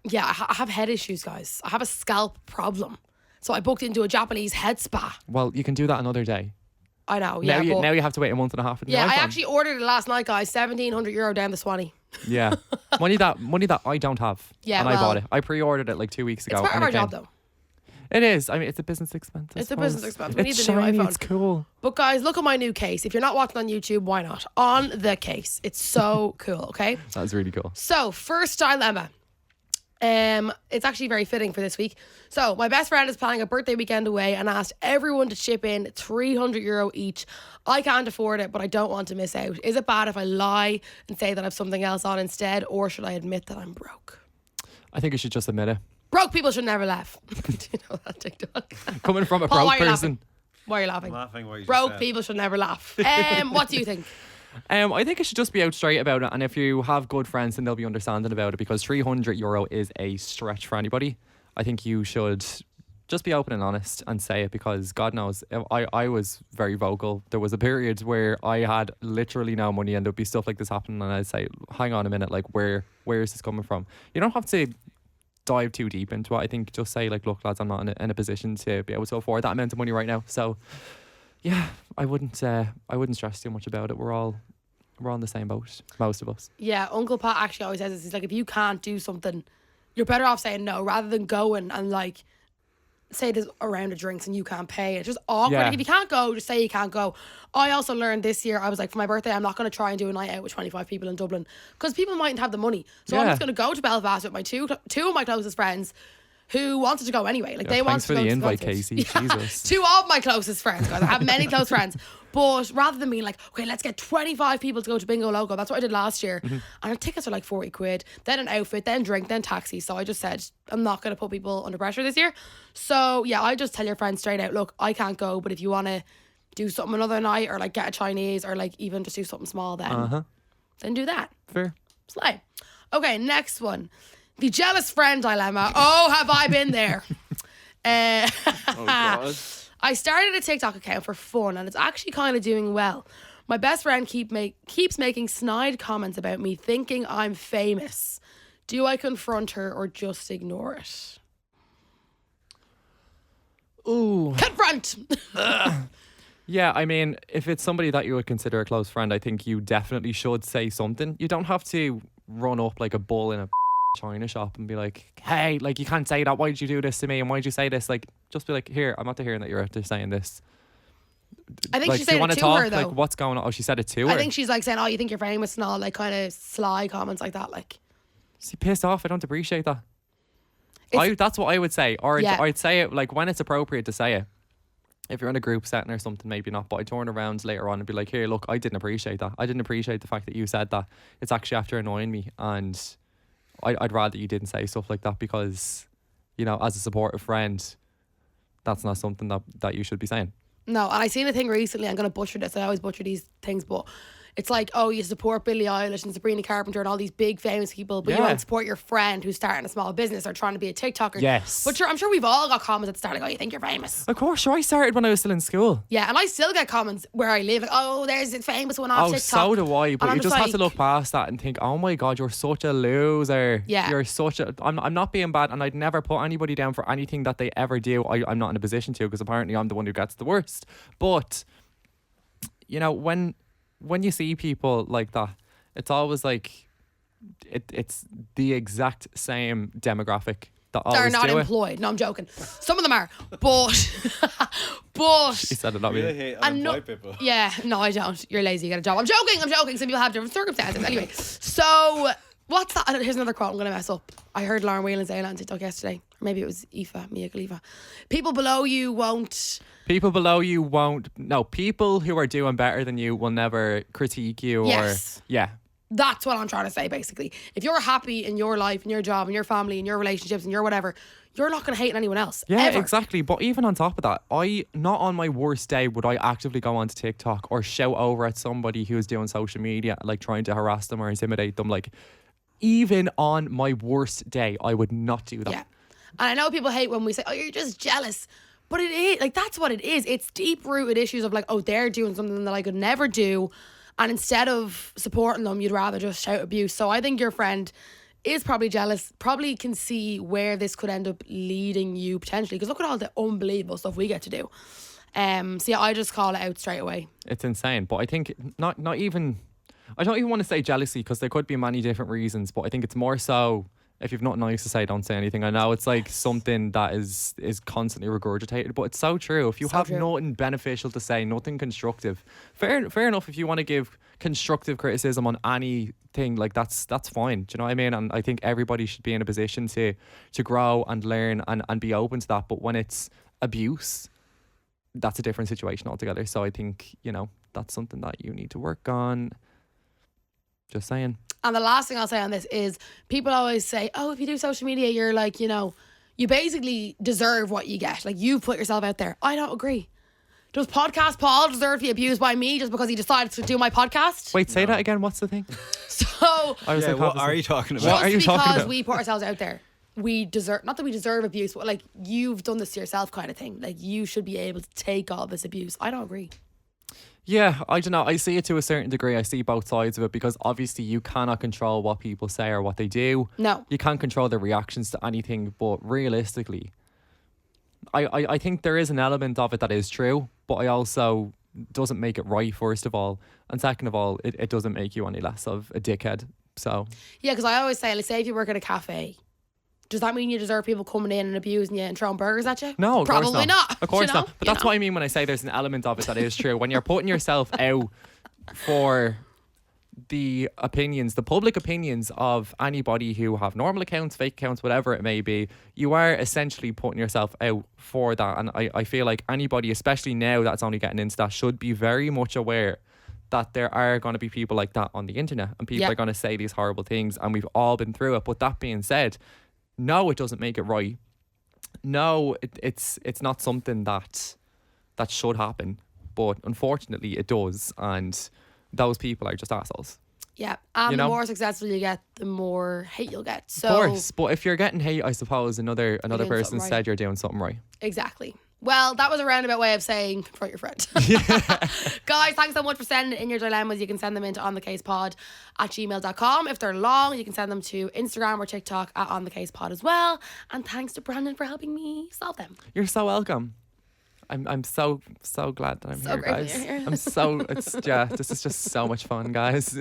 Yeah, I have head issues, guys. I have a scalp problem. So I booked into a Japanese head spa. Well, you can do that another day. I know, yeah. Now you have to wait a month and a half. Yeah, I actually ordered it last night, guys. €1,700 down the Swanee. Yeah, money that I don't have. Yeah, and I bought it. I pre-ordered it like 2 weeks ago. It's part of our job, though. It is. I mean, it's a business expense. It's a business expense. We need It's the new shiny. iPhone. It's cool. But guys, look at my new case. If you're not watching on YouTube, why not? On the case. It's so cool, okay? That's really cool. So, first dilemma. It's actually very fitting for this week. So, my best friend is planning a birthday weekend away and asked everyone to chip in €300 each. I can't afford it, but I don't want to miss out. Is it bad if I lie and say that I have something else on instead, or should I admit that I'm broke? I think you should just admit it. Broke people should never laugh. Do you know that TikTok? Coming from a Paul, broke why are you person. laughing? Why are you laughing? I'm laughing what you just Broke said. people should never laugh. What do you think? I think you should just be out straight about it, and if you have good friends, then they'll be understanding about it, because €300 is a stretch for anybody. I think you should just be open and honest and say it, because God knows, I was very vocal. There was a period where I had literally no money, and there'd be stuff like this happening, and I'd say, hang on a minute, like where is this coming from? You don't have to dive too deep into it. I think just say, like, look, lads, I'm not in a position to be able to afford that amount of money right now. So yeah, I wouldn't stress too much about it. We're on the same boat, most of us. Yeah, Uncle Pat actually always says this. He's like, if you can't do something, you're better off saying no rather than going and like say there's a round of drinks and you can't pay. It's just awkward. Yeah. Like, if you can't go, just say you can't go. I also learned this year, I was like, for my birthday, I'm not going to try and do a night out with 25 people in Dublin, because people mightn't have the money. So I'm Yeah. just going to go to Belfast with my two of my closest friends who wanted to go anyway. Like, they wanted Thanks for to go the to invite, concerts. Casey. Jesus. Two of my closest friends, guys. I have many close friends. But rather than being like, okay, let's get 25 people to go to Bingo Logo, that's what I did last year. And our tickets are like 40 quid, then an outfit, then drink, then taxi. So I just said, I'm not going to put people under pressure this year. So yeah, I just tell your friends straight out, look, I can't go, but if you want to do something another night, or like get a Chinese, or like even just do something small, then do that. Fair. Slay. Okay, next one. The jealous friend dilemma. Oh, have I been there? Oh God. I started a TikTok account for fun, and it's actually kind of doing well. My best friend keeps making snide comments about me, thinking I'm famous. Do I confront her or just ignore it? Ooh. Confront! Yeah, I mean, if it's somebody that you would consider a close friend, I think you definitely should say something. You don't have to run up like a bull in a china shop and be like, hey, like, you can't say that. Why did you do this to me? And why did you say this? Like, just be like, here, I'm after hearing that you're out there saying this. I think Like, she do you said wanna it to talk? her, though. Like, what's going on? Oh, she said it to her. I think she's like saying, oh, you think you're famous and all, like kind of sly comments like that. Like, She pissed off. I don't appreciate that. It's- That's what I would say. Or Yeah. I'd say it like when it's appropriate to say it. If you're in a group setting or something, maybe not. But I'd turn around later on and be like, here, look, I didn't appreciate that. I didn't appreciate the fact that you said that. It's actually after annoying me. And I'd rather you didn't say stuff like that, because, you know, as a supportive friend, that's not something that you should be saying. no. And I seen a thing recently, I'm going to butcher this. I always butcher these things, but it's like, oh, you support Billie Eilish and Sabrina Carpenter and all these big famous people, but you Yeah. won't support your friend who's starting a small business or trying to be a TikToker. Yes. But sure, I'm sure we've all got comments at the start like, oh, you think you're famous. Of course, sure. I started when I was still in school. Yeah, and I still get comments where I live, like, oh, there's this famous one off Oh, TikTok. so do I. But And I'm you just have to like, look past that and think, oh my God, you're such a loser. Yeah. You're such a... I'm not being bad, and I'd never put anybody down for anything that they ever do. I'm not in a position to, because apparently I'm the one who gets the worst. But, you know, when you see people like that, it's always like it's the exact same demographic that They're always not do it. employed. No, I'm joking. Some of them are, but He said it, not Really me. hate And no- unemployed people. yeah, no, I don't. You're lazy, you get a job. I'm joking. Some people have different circumstances. Anyway, so what's that? Here's another quote I'm going to mess up. I heard Lauren Whelan say it on TikTok yesterday. Or maybe it was Mia Khalifa. People below you won't... People below you won't... No, people who are doing better than you will never critique you Yes. or... Yeah. That's what I'm trying to say, basically. If you're happy in your life, in your job, in your family, in your relationships, in your whatever, you're not going to hate anyone else. Yeah, ever. exactly. But even on top of that, not on my worst day would I actively go onto TikTok or shout over at somebody who is doing social media, like trying to harass them or intimidate them. Like, even on my worst day, I would not do that. Yeah. And I know people hate when we say, oh, you're just jealous. But it is, like, that's what it is. It's deep-rooted issues of like, oh, they're doing something that I could never do. And instead of supporting them, you'd rather just shout abuse. So I think your friend is probably jealous, probably can see where this could end up leading you potentially, because look at all the unbelievable stuff we get to do. So yeah, I just call it out straight away. It's insane. But I think not even, I don't even want to say jealousy, because there could be many different reasons, but I think it's more so, if you've nothing nice to say, don't say anything. I know it's like something that is constantly regurgitated, but it's so true. If you have nothing beneficial to say, nothing constructive, fair enough. If you want to give constructive criticism on anything, like that's fine. Do you know what I mean? And I think everybody should be in a position to grow and learn and be open to that. But when it's abuse, that's a different situation altogether. So I think, you know, that's something that you need to work on. Just saying. And the last thing I'll say on this is, people always say, oh, if you do social media, you're like, you know, you basically deserve what you get. Like, you put yourself out there. I don't agree. Does Podcast Paul deserve to be abused by me just because he decided to do my podcast? Wait, say that again. What's the thing? So, I was like, what are you talking about? What are you talking because about? we put ourselves out there, we deserve, not that we deserve abuse, but like, you've done this to yourself kind of thing. Like, you should be able to take all this abuse. I don't agree. Yeah, I don't know. I see it to a certain degree. I see both sides of it, because obviously you cannot control what people say or what they do. No. You can't control their reactions to anything, but realistically, I think there is an element of it that is true, but I also doesn't make it right, first of all. And second of all, it doesn't make you any less of a dickhead. So yeah, because I always say, like, say if you work at a cafe, does that mean you deserve people coming in and abusing you and throwing burgers at you? no, of Probably course not. Of course you know? not. But that's what I mean when I say there's an element of it that is true. When you're putting yourself out for the opinions, the public opinions of anybody who have normal accounts, fake accounts, whatever it may be, you are essentially putting yourself out for that. And I feel like anybody, especially now that's only getting into that, should be very much aware that there are going to be people like that on the internet, and people are going to say these horrible things, and we've all been through it. But that being said, no, it doesn't make it right. No, it's not something that should happen, but unfortunately it does, and those people are just assholes. Yeah, and You know? the more successful you get, the more hate you'll get. So, Of course, but if you're getting hate, I suppose another doing person something right. said you're doing something right. Exactly. Well, that was a roundabout way of saying confront your friend. Guys, thanks so much for sending in your dilemmas. You can send them into onthecasepod@gmail.com. If they're long, you can send them to Instagram or TikTok @onthecasepod as well. And thanks to Brandon for helping me solve them. You're so welcome. I'm so glad that I'm So here, great that guys. you're here. This is just so much fun, guys.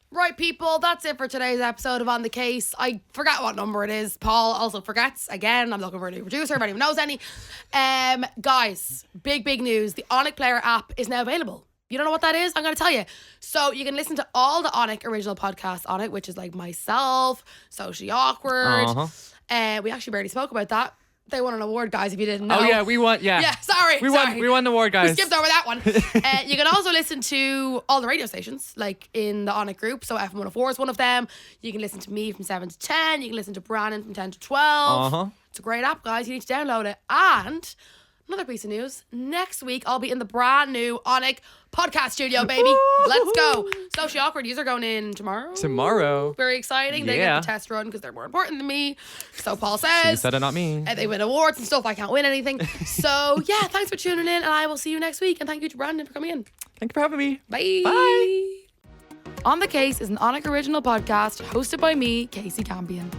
Right, people, that's it for today's episode of On The Case. I forgot what number it is. Paul also forgets. Again, I'm looking for a new producer if anyone knows any. Guys, big news. The Onic Player app is now available. You don't know what that is? I'm going to tell you. So you can listen to all the Onic original podcasts on it, which is like myself, Socially Awkward. We actually barely spoke about that. They won an award, guys, if you didn't know. Oh yeah, we won. Yeah, Yeah, sorry. We won the award, guys. We skipped over that one. You can also listen to all the radio stations, like in the Onic group. So FM 104 is one of them. You can listen to me from 7 to 10. You can listen to Brandon from 10 to 12. It's a great app, guys. You need to download it. And another piece of news. Next week, I'll be in the brand new Onic podcast studio, baby. Let's go. Socially Awkward, yous are going in tomorrow. Very exciting. They get the test run because they're more important than me. So Paul says. You said it, not me. They win awards and stuff. I can't win anything. So yeah, thanks for tuning in, and I will see you next week. And thank you to Brandon for coming in. Thank you for having me. Bye. Bye. On The Case is an Onic original podcast hosted by me, Kasey Campion.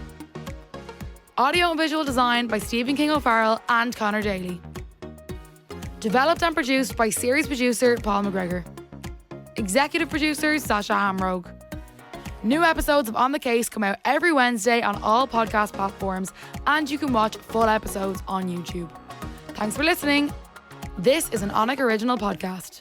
Audio and visual design by Stephen King O'Farrell and Connor Daly. Developed and produced by series producer Paul McGregor. Executive producers Sasha Hamrogue. New episodes of On The Case come out every Wednesday on all podcast platforms, and you can watch full episodes on YouTube. Thanks for listening. This is an Onic original podcast.